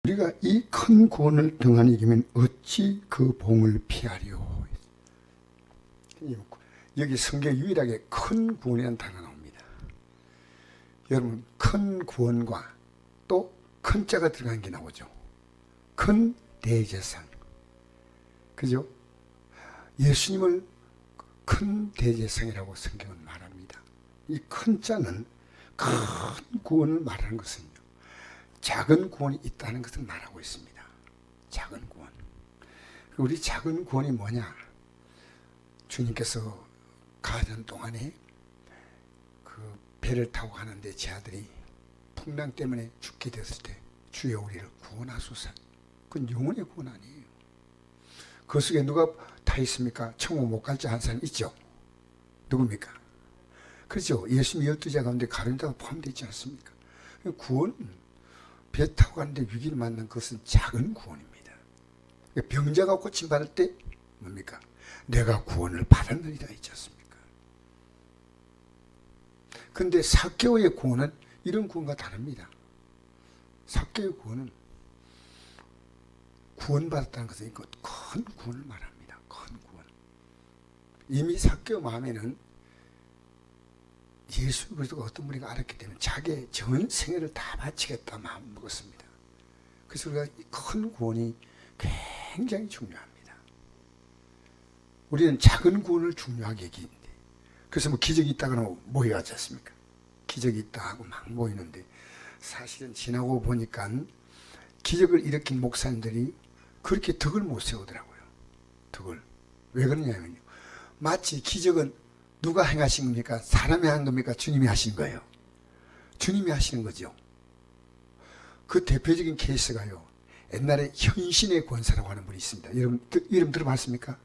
우리가 이 큰 구원을 등한히 이기면 어찌 그 봉을 피하리요. 여기 성경 유일하게 큰 구원이라는 단어가 나옵니다. 여러분, 큰 구원과 또 큰 자가 들어간 게 나오죠. 큰 대제사장. 그죠? 예수님을 큰 대제사장이라고 성경은 말합니다. 이 큰 자는 큰 구원을 말하는 것은요, 작은 구원이 있다는 것을 말하고 있습니다. 작은 구원. 우리 작은 구원이 뭐냐? 주님께서 가던 동안에 그 배를 타고 가는데 제 아들이 풍랑 때문에 죽게 됐을 때 주여 우리를 구원하소서. 그건 영혼의 구원 아니에요. 그 속에 누가 타 있습니까? 천국 못 갈 자 한 사람 있죠? 누굽니까? 그렇죠. 예수님 12자 가운데 가룟유다가 포함되어 있지 않습니까? 구원, 배 타고 가는데 위기를 만난 것은 작은 구원입니다. 병자가 고침받을 때 뭡니까? 내가 구원을 받았느니라 했지 않습니까? 근데 삭개오의 구원은 이런 구원과 다릅니다. 삭개오의 구원은 구원받았다는 것은 큰 구원을 말합니다. 큰 구원. 이미 삭개오 마음에는 예수 그리스도가 어떤 분인가 알았기 때문에 자기의 전 생애를 다 바치겠다 마음 먹었습니다. 그래서 우리가 큰 구원이 굉장히 중요합니다. 우리는 작은 구원을 중요하게 여기는데, 그래서 뭐 기적이 있다 그러면 모여가지 않습니까? 기적이 있다 하고 막 모이는데, 사실은 지나고 보니까 기적을 일으킨 목사님들이 그렇게 덕을 못 세우더라고요. 덕을. 왜 그러냐면요, 마치 기적은 누가 행하신 겁니까? 사람이 한 겁니까? 주님이 하신 거예요. 주님이 하시는 거죠. 그 대표적인 케이스가요, 옛날에 현신의 권사라고 하는 분이 있습니다. 여러분 이름 들어봤습니까?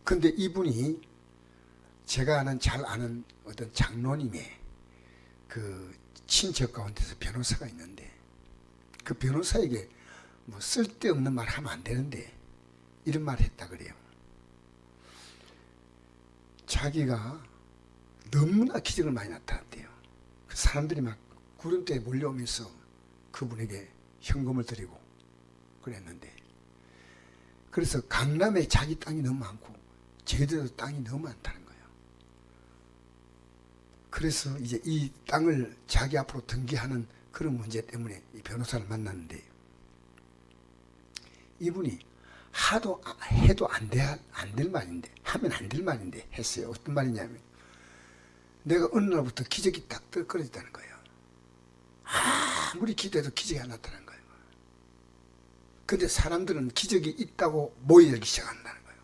근데 이분이 제가 잘 아는 어떤 장로님의 그 친척 가운데서 변호사가 있는데, 그 변호사에게 뭐 쓸데없는 말 하면 안 되는데 이런 말 했다 그래요. 자기가 너무나 기적을 많이 나타났대요. 그 사람들이 막 구름대에 몰려오면서 그분에게 현금을 드리고 그랬는데, 그래서 강남에 자기 땅이 너무 많고 제주도 땅이 너무 많다는 거예요. 그래서 이제 이 땅을 자기 앞으로 등기하는 그런 문제 때문에 이 변호사를 만났는데, 이분이 하도 해도 안 될 말인데, 하면 안 될 말인데 했어요. 어떤 말이냐면, 내가 어느 날부터 기적이 딱 떨어졌다는 거예요. 아무리 기도해도 기적이 안 나타나는 거예요. 근데 사람들은 기적이 있다고 모이기 시작한다는 거예요.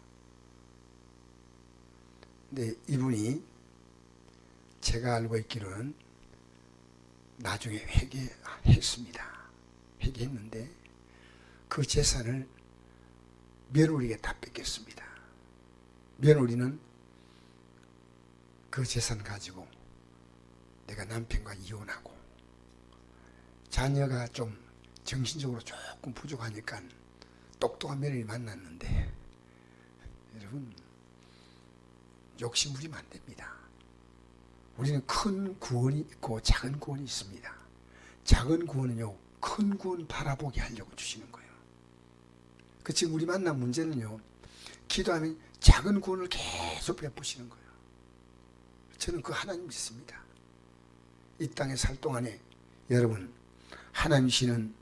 근데 이분이 제가 알고 있기로는 나중에 회개했습니다. 회개했는데 그 재산을 며느리에게 다 뺏겼습니다. 며느리는 그 재산 가지고 내가 남편과 이혼하고, 자녀가 좀 정신적으로 조금 부족하니까 똑똑한 며느리 만났는데, 여러분 욕심 부리면 안 됩니다. 우리는 큰 구원이 있고 작은 구원이 있습니다. 작은 구원은요, 큰 구원 바라보게 하려고 주시는 거예요. 그 지금 우리 만난 문제는요, 기도하면 작은 구원을 계속 베푸시는 거예요. 저는 그 하나님 믿습니다. 이 땅에 살 동안에 여러분, 하나님 주시는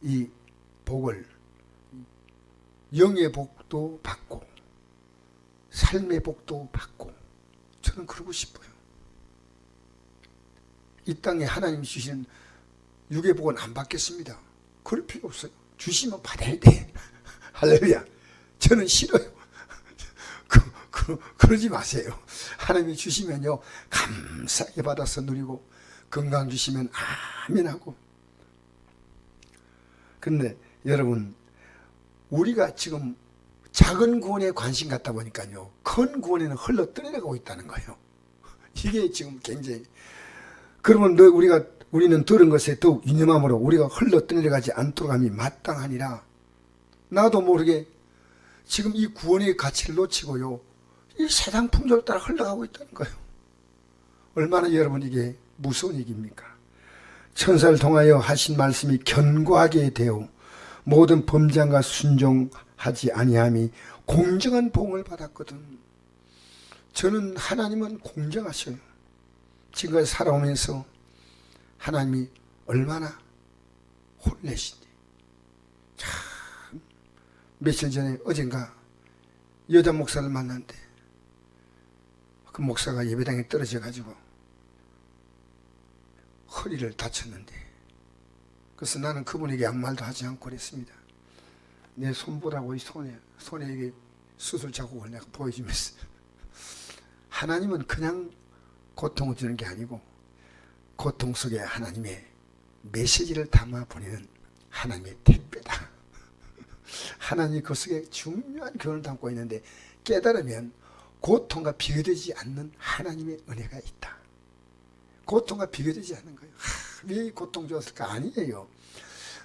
이 복을, 영의 복도 받고 삶의 복도 받고, 저는 그러고 싶어요. 이 땅에 하나님 주시는 육의 복은 안 받겠습니다. 그럴 필요 없어요. 주시면 받아야 돼. 할렐루야. 저는 싫어요. 그러지 마세요. 하나님이 주시면요, 감사하게 받아서 누리고, 건강 주시면 아멘 하고. 그런데 여러분, 우리가 지금 작은 구원에 관심 갖다 보니까요, 큰 구원에는 흘러 떠내려가고 있다는 거예요. 이게 지금 굉장히, 그러면 우리는 들은 것에 더욱 유념함으로 우리가 흘러 떠내려가지 않도록 함이 마땅하니라. 나도 모르게 지금 이 구원의 가치를 놓치고요, 이 세상 풍조를 따라 흘러가고 있다는 거예요. 얼마나 여러분 이게 무서운 얘기입니까? 천사를 통하여 하신 말씀이 견고하게 되어 모든 범죄과 순종하지 아니함이 공정한 보응을 받았거든. 저는 하나님은 공정하셔요. 지금까지 살아오면서 하나님이 얼마나 혼내신지. 참, 며칠 전에 어젠가 여자 목사를 만났는데 그 목사가 예배당에 떨어져 가지고 허리를 다쳤는데, 그래서 나는 그분에게 아무 말도 하지 않고 그랬습니다. 내 손보라고 이 손에 이게 수술 자국을 내가 보여주면서, 하나님은 그냥 고통을 주는 게 아니고 고통 속에 하나님의 메시지를 담아 보내는 하나님의 택배다. 하나님이 그 속에 중요한 교훈을 담고 있는데 깨달으면 고통과 비교되지 않는 하나님의 은혜가 있다. 고통과 비교되지 않는 거예요. 왜 고통 주었을까? 아니에요.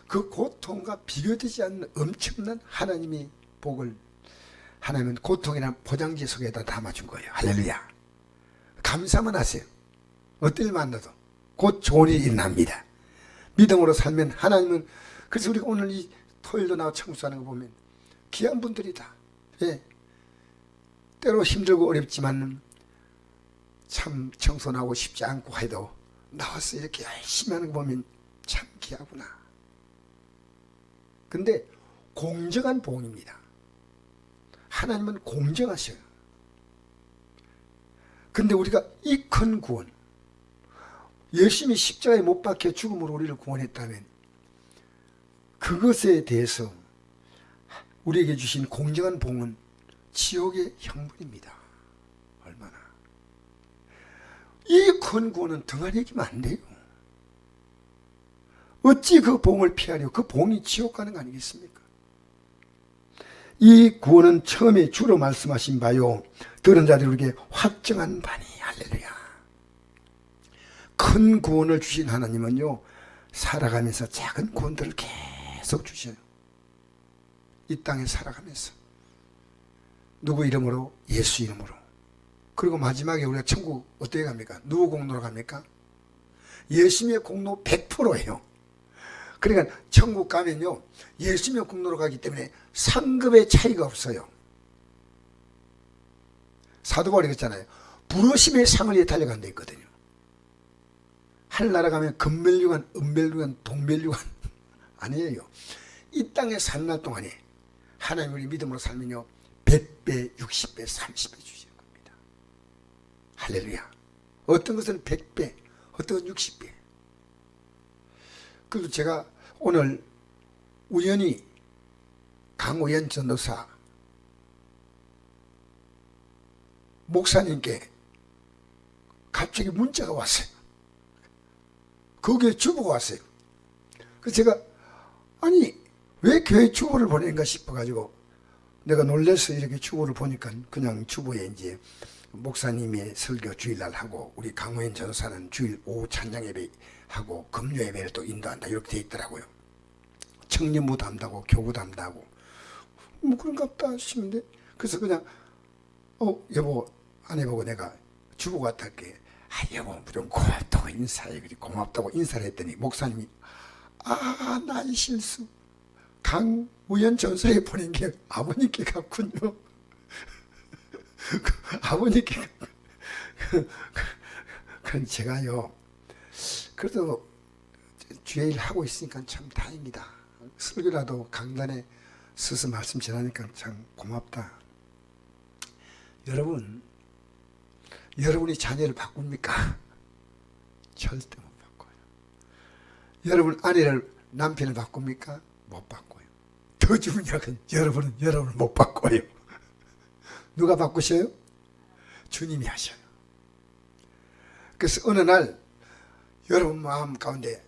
그 고통과 비교되지 않는 엄청난 하나님의 복을 하나님은 고통이라는 포장지 속에다 담아준 거예요. 할렐루야. 감사만 하세요. 어떤 일 만나도 곧 좋은 일이 일어납니다. 믿음으로 살면 하나님은, 그래서 우리가 오늘 이 토요일도 나와 청소하는 거 보면 귀한 분들이다. 예. 때로 힘들고 어렵지만 참 청소하고 싶지 않고 해도 나와서 이렇게 열심히 하는 거 보면 참 귀하구나. 근데 공정한 복입니다. 하나님은 공정하셔요. 근데 우리가 이 큰 구원, 열심히 십자가에 못 박혀 죽음으로 우리를 구원했다면 그것에 대해서 우리에게 주신 공정한 복은 지옥의 형벌입니다. 얼마나. 이 큰 구원은 등한히 여기면 안 돼요. 어찌 그 복을 피하려? 그 복이 지옥 가는 거 아니겠습니까? 이 구원은 처음에 주로 말씀하신 바요, 들은 자들에게 확정한 바니. 할렐루야. 큰 구원을 주신 하나님은요, 살아가면서 작은 구원들을 계속 주셔요. 이 땅에 살아가면서. 누구 이름으로? 예수 이름으로. 그리고 마지막에 우리가 천국 어떻게 갑니까? 누구 공로로 갑니까? 예수님의 공로 100%예요. 그러니까 천국 가면요, 예수님의 공로로 가기 때문에 상급의 차이가 없어요. 사도 바울이 그랬잖아요. 부르심의 상을 위해 달려간다 했거든요. 하늘나라 가면 금멸류관, 은멸류관, 동멸류관 아니에요. 이 땅에 사는 날 동안에 하나님 우리 믿음으로 살면요, 100배, 60배, 30배 주시는 겁니다. 할렐루야. 어떤 것은 100배, 어떤 건 60배. 그리고 제가 오늘 우연히 강우현 전도사 목사님께 갑자기 문자가 왔어요. 거기에 주보가 왔어요. 그래서 제가 아니 왜 교회 주보를 보내는가 싶어가지고 내가 놀라서 이렇게 주보를 보니까 그냥 주보에 이제 목사님의 설교 주일날 하고 우리 강우현 전도사는 주일 오후 찬양 예배 하고 금요 예배를 또 인도한다 이렇게 돼 있더라고요. 청년부도 한다고 교구도 한다고 뭐 그런가 보다 싶은데, 그래서 그냥 여보 아내 보고 내가 주보 같아 할게. 여보 좀 고맙다고 인사해. 고맙다고 인사를 했더니 목사님이 나의 실수 강우현 전사에 보낸 게 아버님께 갔군요. 아버님께 그건 제가요 그래도 주의 일 하고 있으니까 참 다행이다. 설교라도 강단에 서서 말씀 전하니까 참 고맙다. 여러분이 자녀를 바꿉니까? 절대 못 바꿔요. 여러분 아내를, 남편을 바꿉니까? 못 바꿔요. 더 중요한 건 여러분을 못 바꿔요. 누가 바꾸셔요? 주님이 하셔요. 그래서 어느 날 여러분 마음 가운데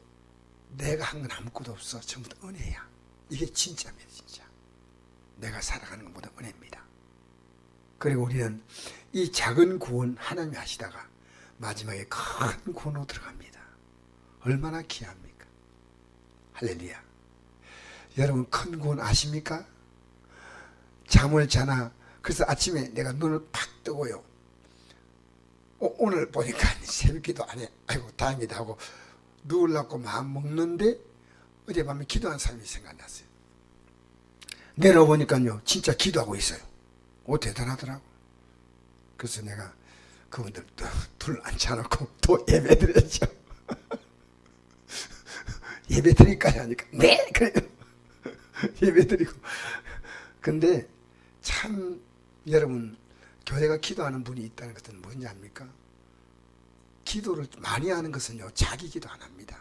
내가 한 건 아무것도 없어. 전부 다 은혜야. 이게 진짜입니다. 진짜. 내가 살아가는 것보다 은혜입니다. 그리고 우리는 이 작은 구원 하나님이 하시다가 마지막에 큰 구원으로 들어갑니다. 얼마나 귀합니까? 할렐루야. 여러분 큰 구원 아십니까? 잠을 자나. 그래서 아침에 내가 눈을 팍 뜨고요, 오늘 보니까 새벽기도 안 해. 아이고 다행이다 하고 누우려고 마음 먹는데 어젯밤에 기도한 사람이 생각났어요. 내려보니까요 진짜 기도하고 있어요. 오, 대단하더라고. 그래서 내가 그분들 둘 앉혀놓고 또 예배 드렸죠. 예배 드릴까요? 하니까 네! 그래요. 예배 드리고. 근데 참 여러분, 교회가 기도하는 분이 있다는 것은 뭔지 압니까? 기도를 많이 하는 것은요 자기 기도 안 합니다.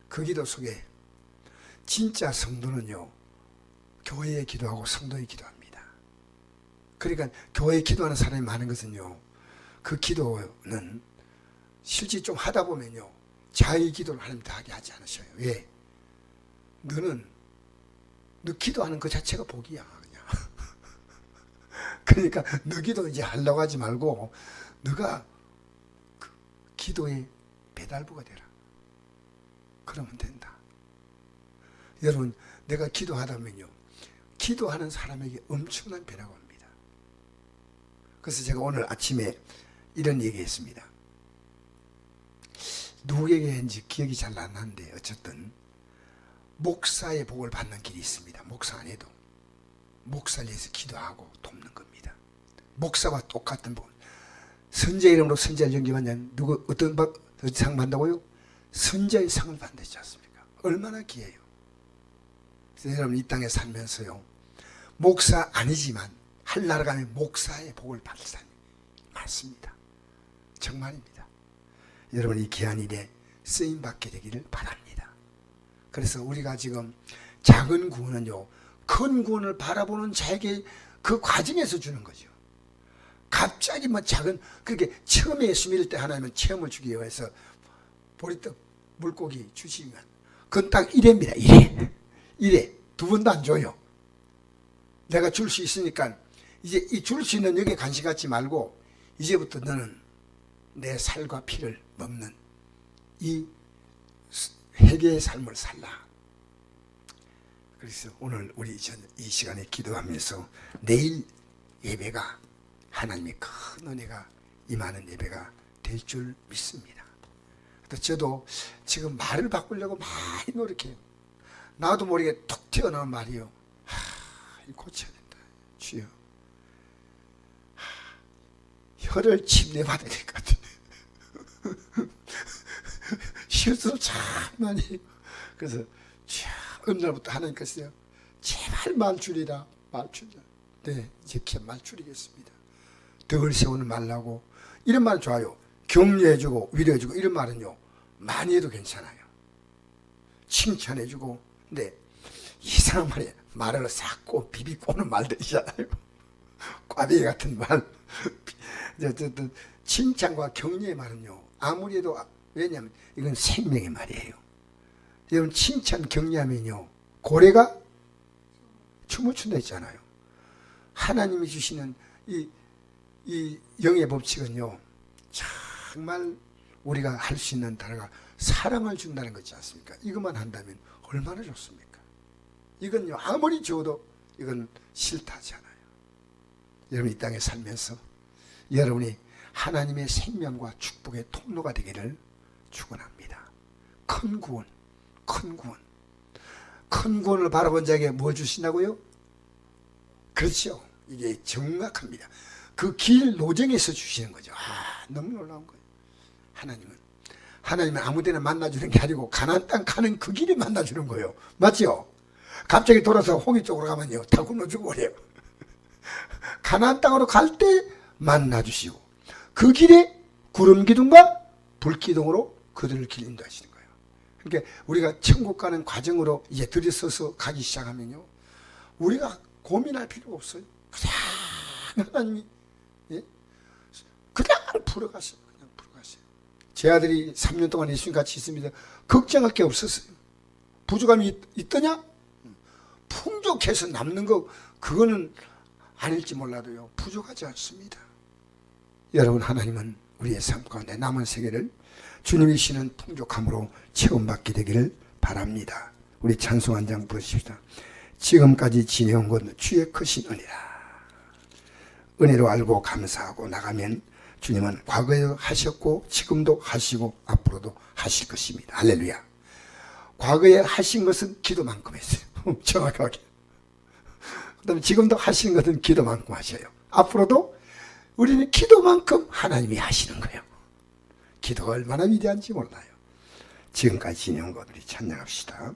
그 기도 속에 진짜 성도는요 교회에 기도하고 성도에 기도합니다. 그러니까 교회에 기도하는 사람이 많은 것은요 그 기도는 실제 좀 하다 보면요 자기 기도를 하나님 다 하게 하지 않으셔요. 왜? 너 기도하는 그 자체가 복이야 그냥. 그러니까 너 기도 이제 하려고 하지 말고 너가 그 기도의 배달부가 되라. 그러면 된다. 여러분, 내가 기도하다면요 기도하는 사람에게 엄청난 변화가 옵니다. 그래서 제가 오늘 아침에 이런 얘기했습니다. 누구에게 했는지 기억이 잘 안 나는데 어쨌든 목사의 복을 받는 길이 있습니다. 목사 안 해도 목사를 위해서 기도하고 돕는 겁니다. 목사와 똑같은 복. 선제 이름으로 선제를 영접하면 누구 어떤 상 받는다고요? 선제의 상을 받는지 않습니까? 얼마나 귀해요. 그래서 여러분 이 땅에 살면서요 목사 아니지만 할나라 가면 목사의 복을 받을 사람이 많습니다. 정말입니다. 여러분 이 귀한 일에 쓰임 받게 되기를 바랍니다. 그래서 우리가 지금 작은 구원은요 큰 구원을 바라보는 자에게 그 과정에서 주는 거죠. 갑자기 뭐 작은 그렇게 처음에 예수 믿을 때 하나님은 체험을 주기 위해서 보리떡 물고기 주시면 그건 딱 1회입니다. 1회 두 번도 안 줘요. 내가 줄 수 있으니까 이제 이 줄 수 있는 여기에 간식 갖지 말고 이제부터 너는 내 살과 피를 먹는 이 회개의 삶을 살라. 그래서 오늘 우리 이 시간에 기도하면서 내일 예배가 하나님의 큰 은혜가 임하는 예배가 될 줄 믿습니다. 저도 지금 말을 바꾸려고 많이 노력해요. 나도 모르게 툭 튀어나온 말이요. 이거 고쳐야 된다. 주여. 혀를 침례받아야 될 것 같아. 실수를 참 많이 해요. 그래서 어느 날부터 하나님께서요. 제발 말 줄이라. 말 줄이라. 네, 이제 말 줄이겠습니다. 덕을 세우는 말라고. 이런 말 좋아요. 격려해주고 위로해주고 이런 말은요. 많이 해도 괜찮아요. 칭찬해주고. 근데 이상한 말이에요. 말을 싹고 비비고 오는 말들이잖아요. 꽈배기 같은 말. 어쨌든 칭찬과 격려의 말은요. 아무리 해도 왜냐하면 이건 생명의 말이에요. 여러분 칭찬 격려하면요. 고래가 춤을 춘다 했잖아요. 하나님이 주시는 이 영의 법칙은요. 정말 우리가 할 수 있는 단어가 사랑을 준다는 거지 않습니까? 이것만 한다면 얼마나 좋습니까? 이건요. 아무리 줘도 이건 싫다지 않아요. 여러분 이 땅에 살면서 여러분이 하나님의 생명과 축복의 통로가 되기를 축원합니다. 큰 구원, 큰 구원. 큰 구원을 바라본 자에게 뭐 주신다고요? 그렇죠. 이게 정확합니다. 그 길 노정에서 주시는 거죠. 너무 놀라운 거예요. 하나님은 아무데나 만나주는 게 아니고 가나안 땅 가는 그 길에 만나주는 거예요. 맞죠? 갑자기 돌아서 홍해 쪽으로 가면요. 다 굶어 죽어버려요. 가나안 땅으로 갈 때 만나주시고 그 길에 구름 기둥과 불 기둥으로 그들을 길 인도하시는 거예요. 그러니까 우리가 천국 가는 과정으로 이제 들이서서 가기 시작하면요. 우리가 고민할 필요가 없어요. 그냥 하나님이 그냥 풀어가세요. 그냥 풀어가세요. 제 아들이 3년 동안 예수님 같이 있습니다. 걱정할 게 없었어요. 부족함이 있더냐? 풍족해서 남는 거 그거는 아닐지 몰라도요. 부족하지 않습니다. 여러분 하나님은 우리의 삶 가운데 남은 세계를 주님이 시는 풍족함으로 체험받게 되기를 바랍니다. 우리 찬송 한 장 부르십시다. 지금까지 지내온 건 주의 크신 은혜라. 은혜로 알고 감사하고 나가면 주님은 과거에도 하셨고 지금도 하시고 앞으로도 하실 것입니다. 할렐루야. 과거에 하신 것은 기도만큼 했어요. 정확하게. 그다음에 지금도 하시는 것은 기도만큼 하셔요. 앞으로도 우리는 기도만큼 하나님이 하시는 거예요. 기도가 얼마나 위대한지 몰라요. 지금까지 진행한 것 우리 찬양합시다.